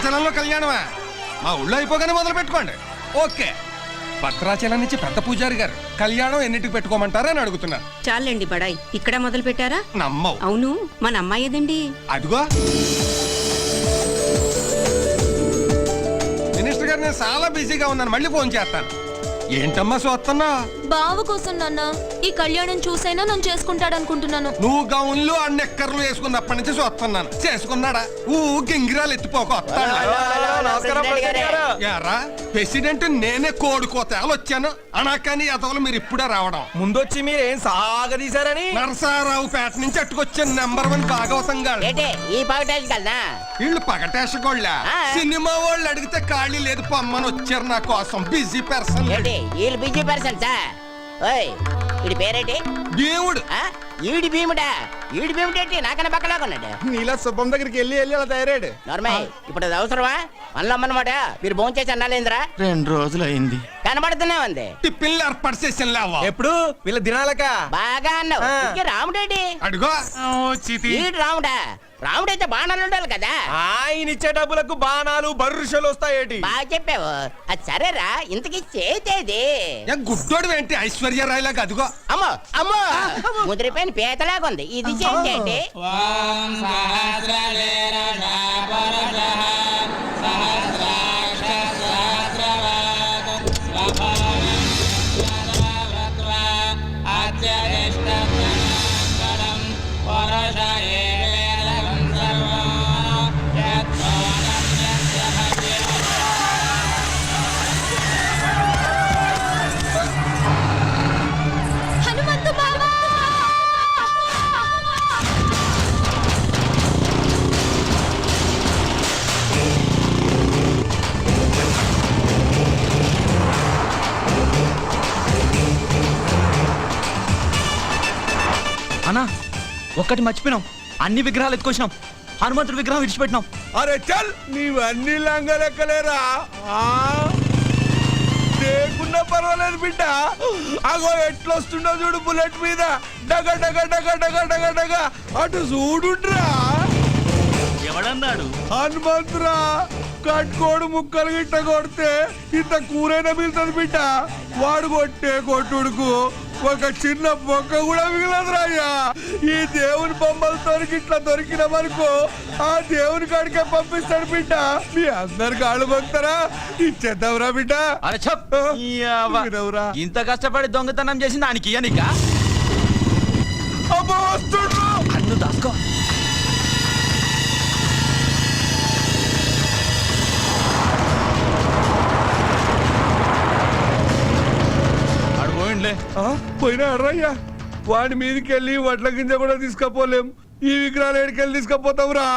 భద్రాచలంలో కళ్యాణమా? మా ఊళ్ళో అయిపోగానే మొదలు పెట్టుకోండి. ఓకే. భద్రాచలం నుంచి పెద్ద పూజారి గారు కళ్యాణం ఎన్నింటికి పెట్టుకోమంటారా అని అడుగుతున్నారు. చాలండి బడాయి, ఇక్కడ మొదలు పెట్టారా? నమ్మవు. అవును, మన అమ్మాయి ఏదండి? అదిగో మినిస్టర్ గారు, నేను చాలా బిజీగా ఉన్నాను, మళ్ళీ ఫోన్ చేస్తాను. ఏంటమ్మా చూస్తున్నా? బావ కోసం నాన్న, ఈ కళ్యాణం చూసైనా నన్ను చేసుకుంటాడనుకుంటున్నాను. నువ్వు గౌన్లు అన్నెక్కర్లు వేసుకున్నప్పటి నుంచి చూస్తున్నాను. చేసుకున్నాడా? గింగిరాలు ఎత్తిపోక ప్రెసిడెంట్ నేనే కోడుకోతేలు వచ్చాను అనాకాని అతవలు మీరు ఇప్పుడే రావడం. ముందొచ్చి మీరేం సాగదీశారని నరసారావు పేట నుంచి అట్టుకొచ్చిన నంబర్ 1 భాగవతం గారు. వీళ్ళు పగటేసుకోళ్ళ సినిమా వాళ్ళు అడిగితే ఖాళీ లేదు పొమ్మని వచ్చారు నా కోసం. Busy person. Busy person sir. వీడి పేరేంటి? దేవుడు. ఈడి భీముడా? ఈడి భీముడేంటి నాకన్నా పక్కలాగా ఉన్నాడు. నీలా శుభం దగ్గరికి వెళ్ళి అలా తయారాడు. నార్మల్. ఇప్పుడు అది అవసరమా? మనమాట మీరు భోజనం చేసి అన్నాలేంద్రా? 2 రోజులు అయింది. కనబడుతూనే ఉంది. టిఫిన్లు ఏర్పాటు చేసిన ఎప్పుడు వీళ్ళ దినాలక బాగా అన్నావు. రాముడేంటి? అడుగో ఈడు రాముడా? రాముడైతే బాణాలు ఉండాలి కదా. ఆయన ఇచ్చే డబ్బులకు బాణాలు బర్రుషలు వస్తాయేటి? బాగా చెప్పావు. అది సరేరా, ఇంతకీ చేతేది గుడ్డోడు ఏంటి ఐశ్వర్యరాయ్ లాగా? అదిగో అమ్మో అమ్మో, ముదిరిపోయిన పీతలాగా ఉంది. ఇది చేతేంటి? అన్నా ఒక్కటి మర్చిపోయినాం, అన్ని విగ్రహాలు ఎత్తుకొచ్చినాం, హనుమంతుడి విగ్రహం విడిచిపెట్టినాం. అరే చల్, నీవన్నీ లంగలెక్కలేరా? లేకున్నా పర్వాలేదు బిడ్డ. అగో ఎట్లొస్తుండో చూడు, బుల్లెట్ మీద డగ డగ డగ డగ డగ డగ. అటు చూడుండ్రా. ఎవడన్నాడు? హనుమంతురా. కట్టుకోడు ముక్కలు గిట్ట కొడితే ఇంత కూరైనా మిగులుతుంది బిడ్డ. వాడు కొట్టే కొట్టుడుకు ఒక చిన్న బొక్క కూడా మిగలదురాయ్యా. ఈ దేవుని బొమ్మలతో ఇట్లా దొరికినామనుకో, ఆ దేవుని కాడికే పంపిస్తాడు బిడ్డ. మీ అందరు కాళ్ళు మొక్తారా? ఇచ్చేద్దాంరా బిడ్డ. అరే చెప్, ఇంత కష్టపడి దొంగతనం చేసింది దానికి ఇయ్యనిక? అబ్బో వస్తుండ్రు. అన్ను దాసుకో. పోయినా అర్రయ్యా, వాడి మీదకెళ్ళి వడ్ల గింజ కూడా తీసుకపోలేం. ఈ విగ్రహాలు ఎడికెళ్ళి తీసుకపోతావురా?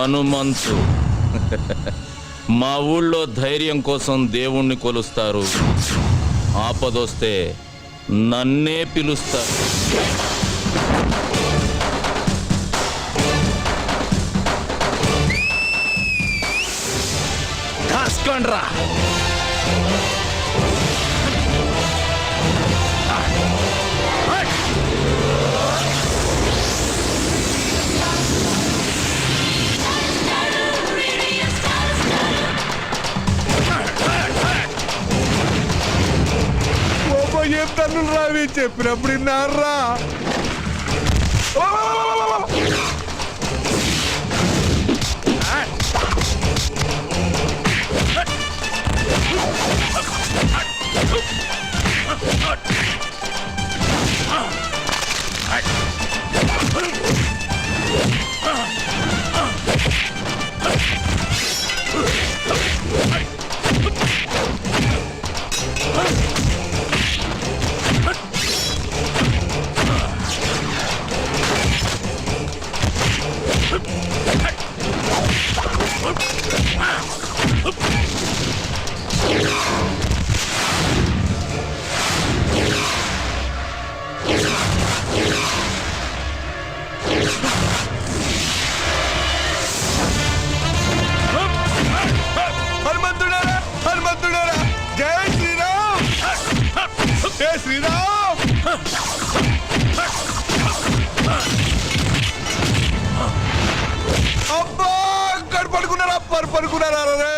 హనుమంతు మా ఊళ్ళో ధైర్యం కోసం దేవుణ్ణి కొలుస్తారు, ఆపదొస్తే నన్నే పిలుస్తారు. కాసుకోండ్రా. ఏం తన్నులు రావి చెప్పినప్పుడు విన్నారా? శ్రీరామ్ అబ్బా పడుకున్నారా పడుకున్నారా రే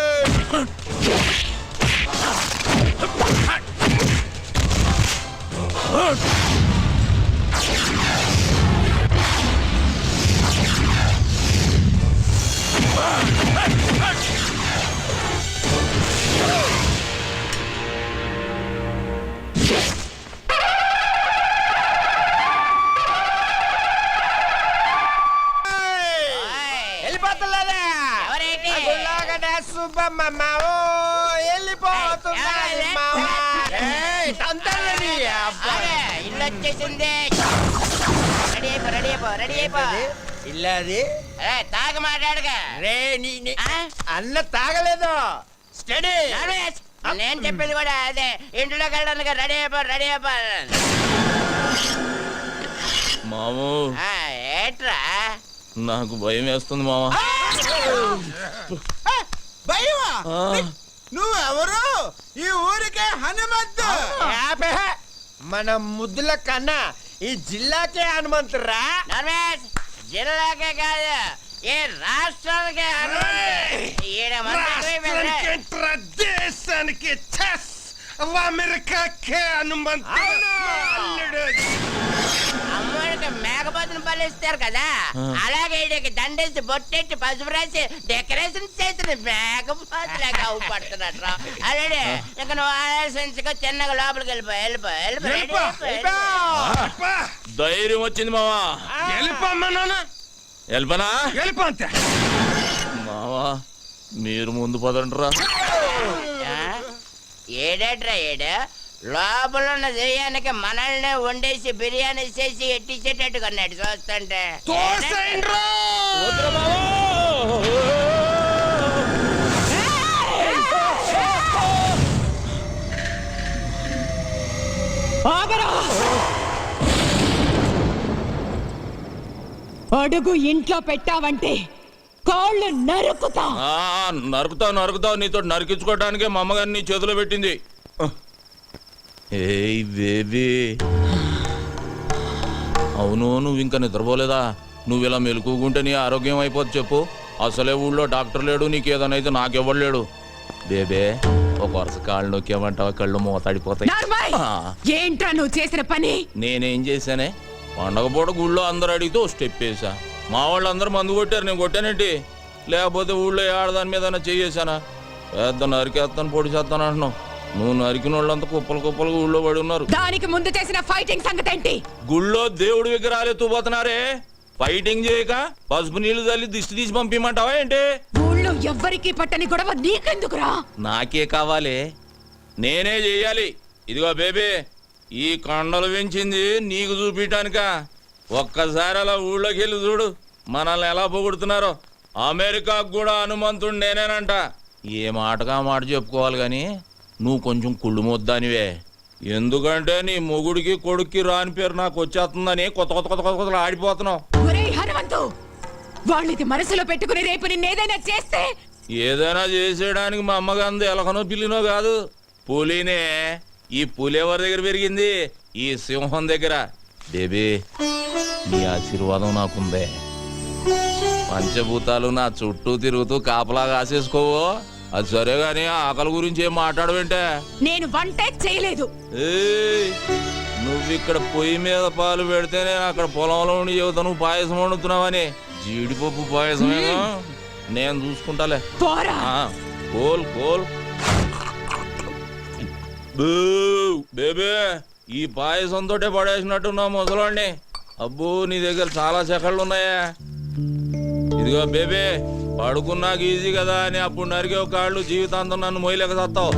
ఇల్లు వచ్చేసింది. రెడీ అయిపో ఇల్లది తాగ మాట్లాడగా రే అన్న తాగలేదు స్టడీ. నేను చెప్పేది కూడా అదే. ఇంట్లోకి వెళ్ళడానికి రెడీ అయిపో మాము ఏట్రా నాకు భయం వేస్తుంది మావా. భయమా? నువ్వెవరు? ఈ ఊరికే హనుమంతు. మన ముద్దుల కన్నా ఈ జిల్లాకే హనుమంతురా. జిల్లాకే కాదు ఏ రాష్ట్రానికే దేశానికి అమెరికాకే హనుమంతు. అమ్మడికి మేకపోతుని పలిస్తారు కదా, అలాగే ఈడికి దండేసి బొట్టెట్టి పసుపు రాసి డెకరేషన్ చేసిన మేకపోతులాగా అవుపడుతున్నట్టు. అలాగే ఇక నువ్వు ఆలోచించుకో, చిన్నగా లోపలికి వెళ్ళిపో. ధైర్యం వచ్చింది మావా. వెళ్ళిపోమ్మా నాన్న. వెళ్ళిపోనా? వెళ్ళిపో అంతే. మావా మీరు ముందు పదండ్రా. ఏడేట్రా ఏడు లోపల ఉన్న దెయ్యానికి మనల్ని వండేసి బిర్యానీ చేసి ఎట్టించేటట్టు కొన్నాడు చూస్తుంటే. అడుగు ఇంట్లో పెట్టావంటే కాళ్ళు నరుకుతా. నరుకుతావు నీతో నరికించుకోవడానికే మా అమ్మగారిని నీ చేతిలో పెట్టింది. ఏయ్ బేబీ, అవును నువ్వు ఇంకా నిద్రపోలేదా? నువ్వు ఇలా మెలుకుంటే నీ ఆరోగ్యం అయిపోద్ది చెప్పు. అసలే ఊళ్ళో డాక్టర్ లేడు, నీకేదనైతే నాకెవ్వలేడు. బేబే ఒక వరుస కాళ్ళు నొక్కేమంటావా? కళ్ళు మోతాడిపోతాయి. ఏంట్రా నువ్వు చేసిన పని? నేనేం చేశానే? పండగ పూట గుళ్ళో అందరూ అడిగితే ఓ స్టెప్ వేసా. మా వాళ్ళు అందరూ మందు కొట్టారు, నేను కొట్టానేంటి? లేకపోతే ఊళ్ళో ఆడదాని మీద చేసానా? పెద్ద నరికేస్తాను పొడి చేస్తాను అంటున్నావు. నువ్వు నరికిన వాళ్ళంతా కుప్పలు ఊళ్ళో పడి ఉన్నారు. దానికి ముందు చేసిన ఫైటింగ్ సంగతి ఏంటి? గుళ్ళో దేవుడి విగ్రహాలు ఎత్తుపోతున్నారే, ఫైటింగ్ చేయక పసుపు నీళ్లు చల్లి దిష్టి తీసి పంపిమంటావా ఏంటి? ఊళ్ళో ఎవ్వరికి పట్టని గొడవ నీకెందుకురా? నాకే కావాలి, నేనే చెయ్యాలి. ఇదిగో బేబీ, ఈ కొండలు పెంచింది నీకు చూపించటానిక. ఒక్కసారి అలా ఊళ్ళోకి వెళ్ళి చూడు, మనల్ని ఎలా పొగుడుతున్నారో. అమెరికాకు కూడా హనుమంతుడు నేనేనంట. ఏ మాటగా మాట చెప్పుకోవాలి గాని నువ్వు కొంచెం కుళ్ళు మొద్దానివే. ఎందుకంటే నీ మొగుడికి కొడుక్కి రాని పేరు నాకు వచ్చేస్తుందని కొత్త ఆడిపోతున్నావు. హనుమంతు, వాళ్ళది మనసులో పెట్టుకుని రేపు నిన్నేదైనా చేస్తే? ఏదైనా చేసేయడానికి మా అమ్మగాంది ఎలకనో పిల్లినో కాదు, పులినే. ఈ పులి ఎవరి దగ్గర పెరిగింది? ఈ సింహం దగ్గర. బేబీ నీ ఆశీర్వాదం నాకుందే. పంచభూతాలు నా చుట్టూ తిరుగుతూ కాపలా కాసేసుకోవో. అది సరే గాని ఆకలి గురించి ఏం మాట్లాడవేంటే? నేను వంటే చేయలేదు. నువ్వు నువ్వు ఇక్కడ పొయ్యి మీద పాలు పెడితే నేను అక్కడ పొలంలో ఉండి చెబుతాను పాయసం వండుతున్నావని. జీడిపప్పు పాయసమేనా, నేను చూసుకుంటాలే. పోరా కోల్ కోల్ బేబే, ఈ పాయసంతో పడేసినట్టున్నా ముసలాండి. అబ్బో, నీ దగ్గర చాలా చెక్కళ్ళు ఉన్నాయా. ఇదిగో బేబే, పడుకున్నాక ఈజీ కదా అని అప్పుడు నరికే కాళ్ళు జీవితాంతం నన్ను మొయ్యలేక సత్తావు.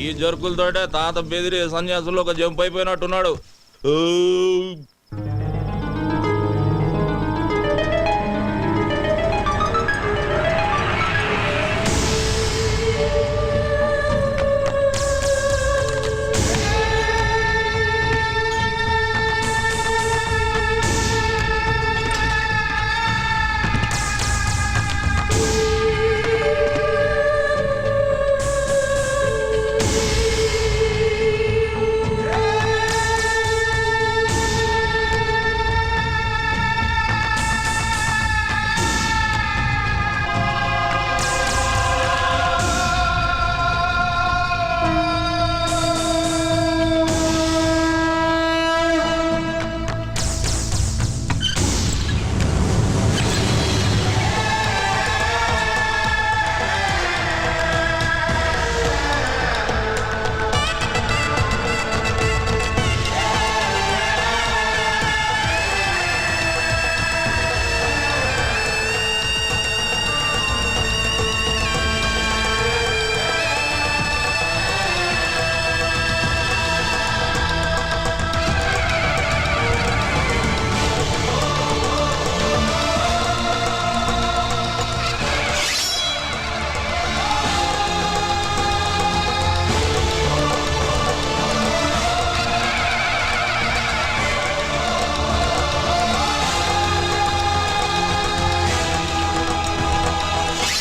ఈ జరుకులతోటే తాత బెదిరి సన్యాసుల్లో ఒక జంప్ అయిపోయినట్టున్నాడు.